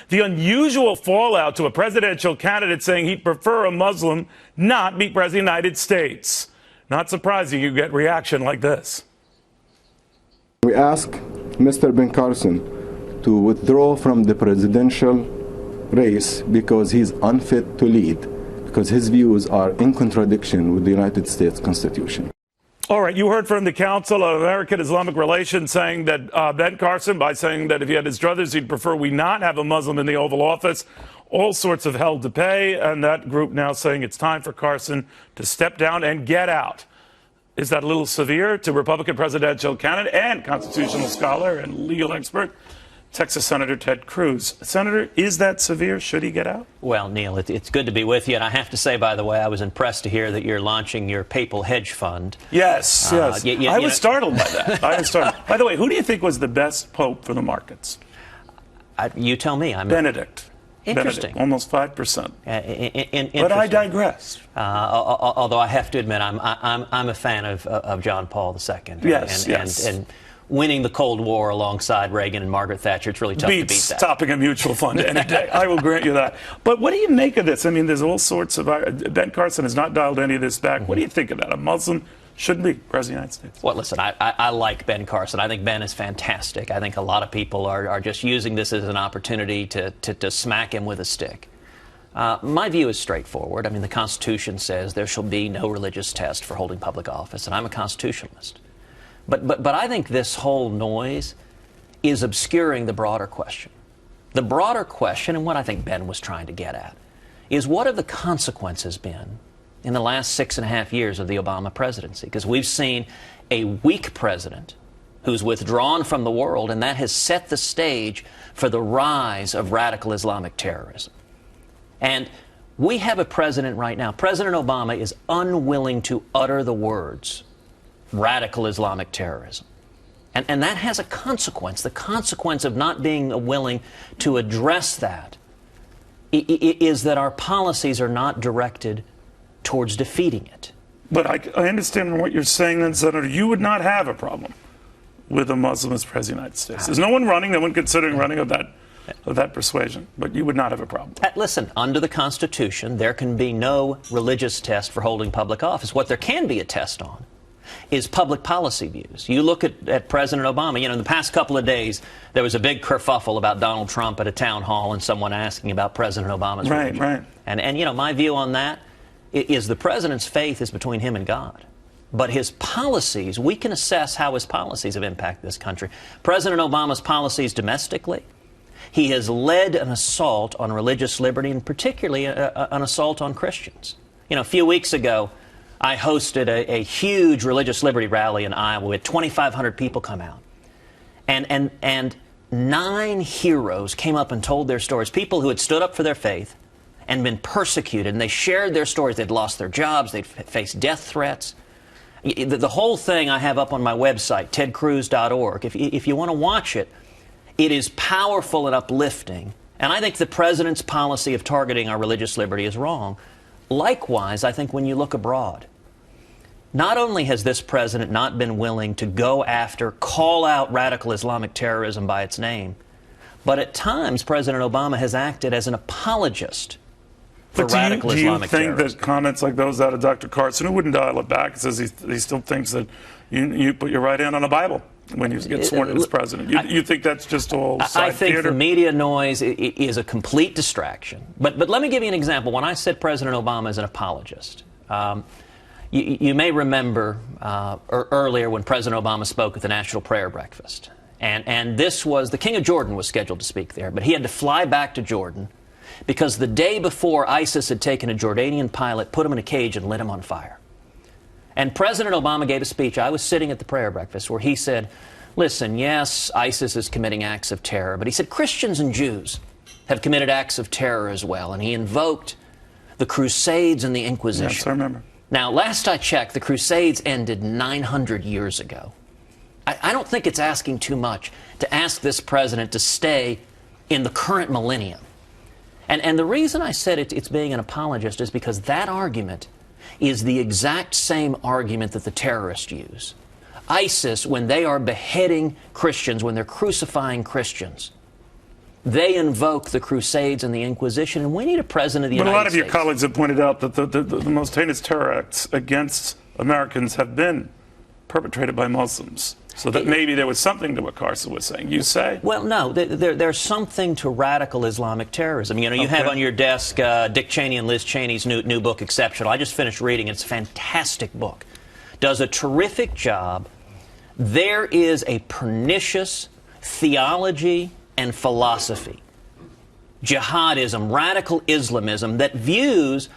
The unusual fallout to a presidential candidate saying he'd prefer a Muslim not be president of the United States. Not surprising you get reaction like this. We ask Mr. Ben Carson to withdraw from the presidential race because he's unfit to lead, because his views are in contradiction with the United States Constitution. All right, you heard from the Council of American Islamic Relations saying that Ben Carson, by saying that if he had his druthers, he'd prefer we not have a Muslim in the Oval Office. All sorts of hell to pay, and that group now saying it's time for Carson to step down and get out. Is that a little severe to Republican presidential candidate and constitutional scholar and legal expert, Texas Senator Ted Cruz? Senator, is that severe? Should he get out? Well, Neil, it's good to be with you. And I have to say, by the way, I was impressed to hear that you're launching your papal hedge fund. Yes, yes. I was startled by that. I was startled. By the way, who do you think was the best pope for the markets? You tell me. Benedict. Interesting. Benedict, almost 5%. Interesting. But I digress. Although I have to admit, I'm a fan of John Paul II. Yes. And winning the Cold War alongside Reagan and Margaret Thatcher, it's really tough to beat that. Stopping a mutual fund any day. I will grant you that. But what do you make of this? I mean, there's all sorts of... Ben Carson has not dialed any of this back. What do you think of that? A Muslim shouldn't be president of the United States. Well, listen, I like Ben Carson. I think Ben is fantastic. I think a lot of people are just using this as an opportunity to smack him with a stick. My view is straightforward. I mean, the Constitution says there shall be no religious test for holding public office, and I'm a constitutionalist. But I think this whole noise is obscuring the broader question. The broader question, and what I think Ben was trying to get at, is what have the consequences been in the last 6.5 years of the Obama presidency? Because we've seen a weak president who's withdrawn from the world, and that has set the stage for the rise of radical Islamic terrorism. And we have a president right now. President Obama is unwilling to utter the words radical Islamic terrorism. And that has a consequence. The consequence of not being willing to address that is that our policies are not directed towards defeating it. But I understand what you're saying then, Senator. You would not have a problem with a Muslim as president of the United States. There's no one running, no one considering running of that persuasion. But you would not have a problem. Listen, under the Constitution, there can be no religious test for holding public office. What there can be a test on is public policy views. You look at President Obama. You know, in the past couple of days, there was a big kerfuffle about Donald Trump at a town hall and someone asking about President Obama's religion. Right. And you know, my view on that is the president's faith is between him and God. But his policies, we can assess how his policies have impacted this country. President Obama's policies domestically, he has led an assault on religious liberty, and particularly an assault on Christians. You know, a few weeks ago, I hosted a huge religious liberty rally in Iowa. We had 2,500 people come out. And 9 heroes came up and told their stories, people who had stood up for their faith and been persecuted, and they shared their stories. They'd lost their jobs, they'd faced death threats. The whole thing I have up on my website, tedcruz.org. If you want to watch it, it is powerful and uplifting. And I think the president's policy of targeting our religious liberty is wrong. Likewise, I think when you look abroad, not only has this president not been willing to go after, call out radical Islamic terrorism by its name, but at times President Obama has acted as an apologist for radical Islamic terrorism. Do you think that comments like those out of Dr. Carson, who wouldn't dial it back, says he still thinks that you put your right hand on a Bible when you get sworn in as president? You think that's just all side theater? I think the media noise is a complete distraction. But let me give you an example. When I said President Obama is an apologist, you may remember earlier when President Obama spoke at the National Prayer Breakfast. And this was, the King of Jordan was scheduled to speak there, but he had to fly back to Jordan because the day before ISIS had taken a Jordanian pilot, put him in a cage, and lit him on fire. And President Obama gave a speech. I was sitting at the prayer breakfast where he said, listen, yes, ISIS is committing acts of terror, but he said Christians and Jews have committed acts of terror as well. And he invoked the Crusades and the Inquisition. Yes, I remember. Now, last I checked, the Crusades ended 900 years ago. I don't think it's asking too much to ask this president to stay in the current millennium. And the reason I said it's being an apologist is because that argument is the exact same argument that the terrorists use. ISIS, when they are beheading Christians, when they're crucifying Christians, They invoke the Crusades and the Inquisition, and we need a president of the United States. But a lot of your colleagues have pointed out that the most heinous terror acts against Americans have been perpetrated by Muslims. So that maybe there was something to what Carson was saying. You say? Well, no. There's something to radical Islamic terrorism. You know, you have on your desk Dick Cheney and Liz Cheney's new book, Exceptional. I just finished reading it. It's a fantastic book. Does a terrific job. There is a pernicious theology and philosophy, jihadism, radical Islamism, that views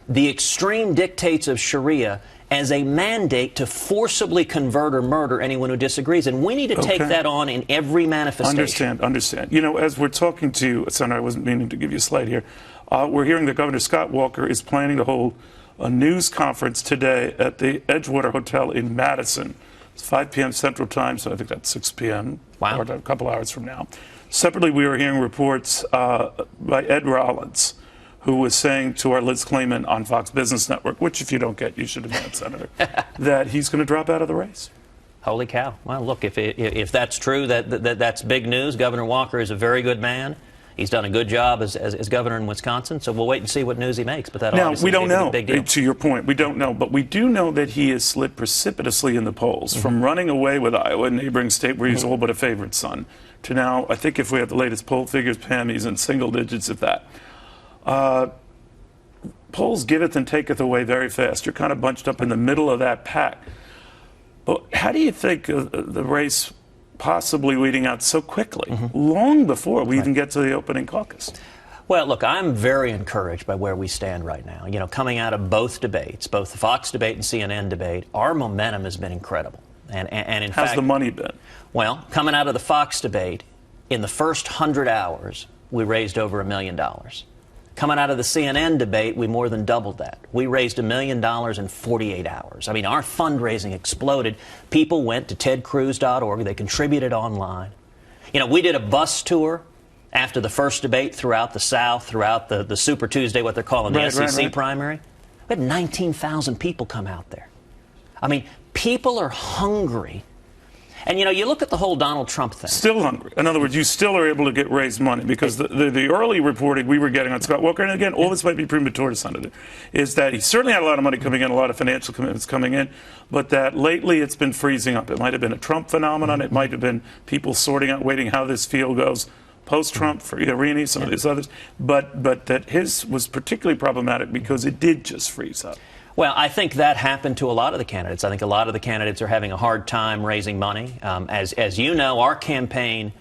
the extreme dictates of Sharia as a mandate to forcibly convert or murder anyone who disagrees. And we need to take that on in every manifestation. Understand. You know, as we're talking to you, Senator, I wasn't meaning to give you a slide here. We're hearing that Governor Scott Walker is planning to hold a news conference today at the Edgewater Hotel in Madison. It's 5 p.m. Central Time, so I think that's 6 p.m. Wow. Or a couple hours from now. Separately, we were hearing reports by Ed Rollins, who was saying to our Liz Clayman on Fox Business Network, which if you don't get, you should admit, Senator, that he's going to drop out of the race. Holy cow. Well, look, if that's true, that's big news. Governor Walker is a very good man. He's done a good job as governor in Wisconsin, so we'll wait and see what news he makes. But that now, obviously we don't know, a big deal. to your point, we don't know. But we do know that he has slid precipitously in the polls, from running away with Iowa, a neighboring state where he's all but a favorite son, to now, I think if we have the latest poll figures, Pam, he's in single digits, if that. Polls giveth and taketh away very fast. You're kind of bunched up in the middle of that pack. But how do you think the race possibly leading out so quickly, long before we even get to the opening caucus? Well, look, I'm very encouraged by where we stand right now. You know, coming out of both debates, both the Fox debate and CNN debate, our momentum has been incredible. And in fact, how's the money been? Well, coming out of the Fox debate, in the first 100 hours, we raised over $1 million. Coming out of the CNN debate, we more than doubled that. We raised $1 million in 48 hours. I mean, our fundraising exploded. People went to tedcruz.org. They contributed online. You know, we did a bus tour after the first debate throughout the South, throughout the Super Tuesday, what they're calling the SEC primary. We had 19,000 people come out there. I mean, people are hungry. And, you know, you look at the whole Donald Trump thing. Still hungry. In other words, you still are able to get raised money, because the early reporting we were getting on Scott Walker, and again, all this might be premature to Senator, is that he certainly had a lot of money coming in, a lot of financial commitments coming in, but that lately it's been freezing up. It might have been a Trump phenomenon. It might have been people sorting out, waiting how this field goes post-Trump for Irini, some of these others, but that his was particularly problematic because it did just freeze up. Well, I think that happened to a lot of the candidates. I think a lot of the candidates are having a hard time raising money. As you know, our campaign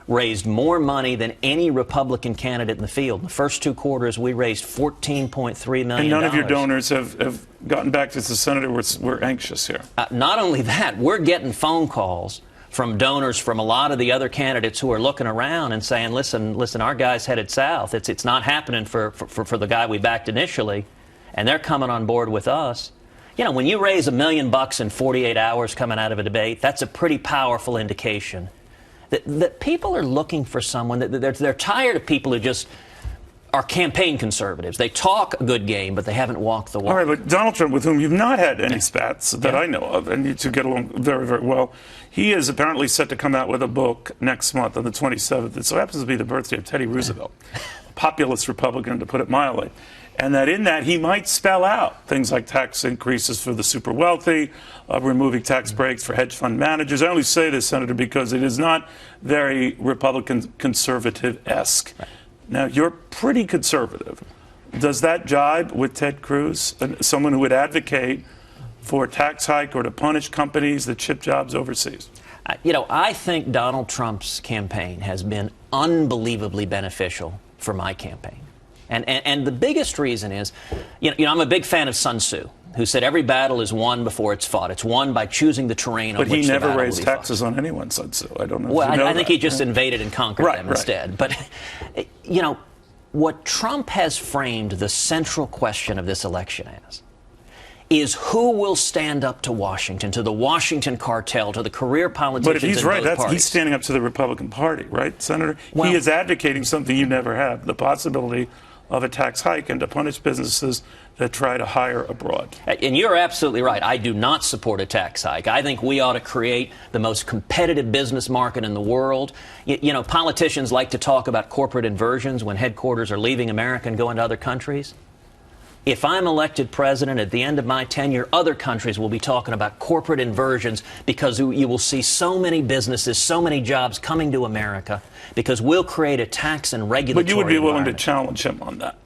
raised more money than any Republican candidate in the field. In the first 2 quarters, we raised $14.3 million. And none of your donors have gotten back to the Senator. We're anxious here. Not only that, we're getting phone calls from donors from a lot of the other candidates who are looking around and saying, listen, our guy's headed south. It's not happening for the guy we backed initially. And they're coming on board with us. You know, when you raise $1 million in 48 hours coming out of a debate, that's a pretty powerful indication that people are looking for someone, that they're tired of people who just are campaign conservatives. They talk a good game, but they haven't walked the walk. All right, but Donald Trump, with whom you've not had any spats that I know of, and you two get along very, very well, he is apparently set to come out with a book next month on the 27th. It so happens to be the birthday of Teddy Roosevelt, a populist Republican, to put it mildly. And that in that he might spell out things like tax increases for the super wealthy, removing tax breaks for hedge fund managers. I only say this, Senator, because it is not very Republican conservative-esque. Right. Now, you're pretty conservative. Does that jibe with Ted Cruz, someone who would advocate for a tax hike or to punish companies that ship jobs overseas? You know, I think Donald Trump's campaign has been unbelievably beneficial for my campaign. And the biggest reason is, you know, I'm a big fan of Sun Tzu, who said every battle is won before it's fought. It's won by choosing the terrain on which the battle will be fought. But he never raised taxes on anyone, Sun Tzu. I don't know. Well, if you know I think he just invaded and conquered them instead. But, you know, what Trump has framed the central question of this election as is who will stand up to Washington, to the Washington cartel, to the career politicians. But if he's right, parties. He's standing up to the Republican Party, right, Senator? Well, he is advocating something you never have, the possibility of a tax hike and to punish businesses that try to hire abroad. And you're absolutely right. I do not support a tax hike. I think we ought to create the most competitive business market in the world. You know, politicians like to talk about corporate inversions when headquarters are leaving America and going to other countries. If I'm elected president at the end of my tenure, other countries will be talking about corporate inversions because you will see so many businesses, so many jobs coming to America because we'll create a tax and regulatory But you would be willing to environment. challenge him on that.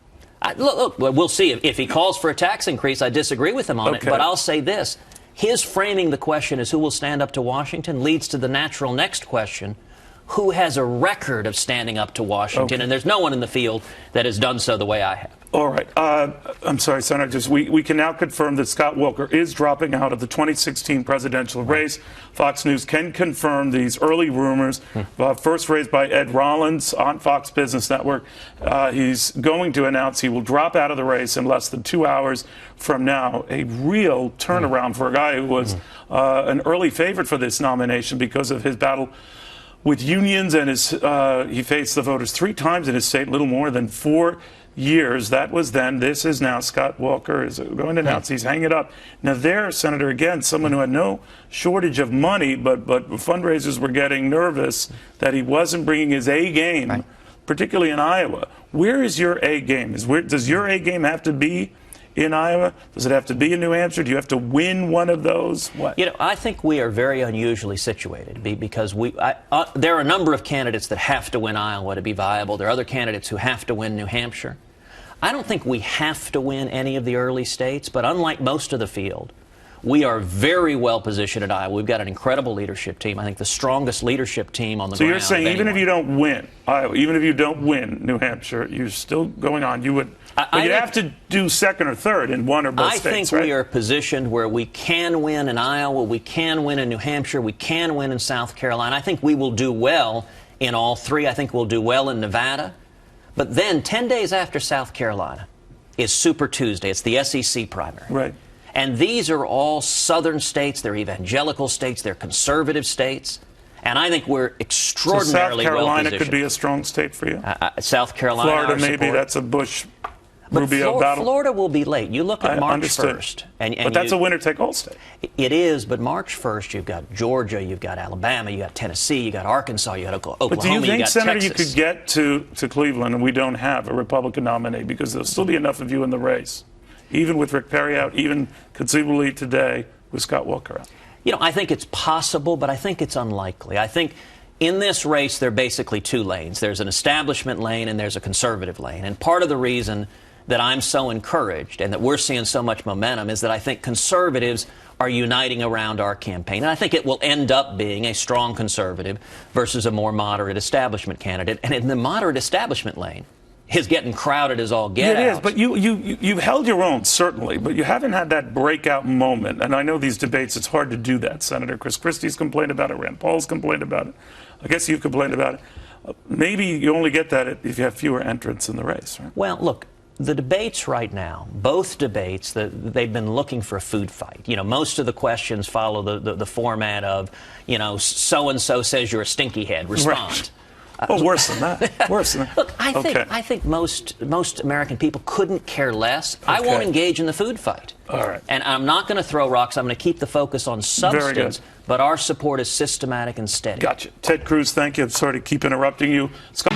Look, we'll see. If he calls for a tax increase, I disagree with him on it. Okay. But I'll say this. His framing the question as who will stand up to Washington leads to the natural next question. Who has a record of standing up to Washington? Okay. And there's no one in the field that has done so the way I have. All right. I'm sorry, Senator. Just we can now confirm that Scott Walker is dropping out of the 2016 presidential race. Fox News can confirm these early rumors, first raised by Ed Rollins on Fox Business Network. He's going to announce he will drop out of the race in less than 2 hours from now. A real turnaround for a guy who was an early favorite for this nomination because of his battle with unions and he faced the voters 3 times in his state, little more than 4 years. That was then. This is now. Scott Walker is going to announce he's hanging it up. Now there, Senator, again, someone who had no shortage of money, but fundraisers were getting nervous that he wasn't bringing his A game, particularly in Iowa. Where is your A game? Does your A game have to be in Iowa? Does it have to be in New Hampshire? Do you have to win one of those? What? You know, I think we are very unusually situated because there are a number of candidates that have to win Iowa to be viable. There are other candidates who have to win New Hampshire. I don't think we have to win any of the early states, but unlike most of the field, we are very well positioned at Iowa. We've got an incredible leadership team. I think the strongest leadership team on the ground. So you're saying even if you don't win Iowa, even if you don't win New Hampshire, you're still going on. You would. But you have to do second or third in one or both states, I think right? we are positioned where we can win in Iowa, we can win in New Hampshire, we can win in South Carolina. I think we will do well in all 3. I think we'll do well in Nevada. But then 10 days after South Carolina is Super Tuesday. It's the SEC primary. Right. And these are all southern states. They're evangelical states. They're conservative states. And I think we're extraordinarily well positioned. So South Carolina could be a strong state for you? South Carolina, Florida, our maybe support. that's a Bush But Rubio battle. Florida will be late. You look at March Understood. 1st. And but that's a winner-take-all state. It is, but March 1st, you've got Georgia, you've got Alabama, you've got Tennessee, you've got Arkansas, you've got Oklahoma, But do you think, got Senator, Texas. you could get to Cleveland and we don't have a Republican nominee because there'll still be enough of you in the race, even with Rick Perry out, even conceivably today with Scott Walker out? You know, I think it's possible, but I think it's unlikely. I think in this race, there are basically 2 lanes. There's an establishment lane and there's a conservative lane. And part of the reason that I'm so encouraged and that we're seeing so much momentum is that I think conservatives are uniting around our campaign. And I think it will end up being a strong conservative versus a more moderate establishment candidate. And in the moderate establishment lane is getting crowded as all get out. It is, but you've held your own, certainly, but you haven't had that breakout moment. And I know these debates, it's hard to do that, Senator. Chris Christie's complained about it. Rand Paul's complained about it. I guess you've complained about it. Maybe you only get that if you have fewer entrants in the race, right? Well, look, the debates right now, both debates, they've been looking for a food fight. You know, most of the questions follow the format of, you know, so-and-so says you're a stinky head. Respond. Right. Oh, worse than that. Worse than that. Look, I think most American people couldn't care less. Okay. I won't engage in the food fight. All right. And I'm not going to throw rocks. I'm going to keep the focus on substance. But our support is systematic and steady. Gotcha. Ted Cruz, thank you. I'm sorry to keep interrupting you. Scott.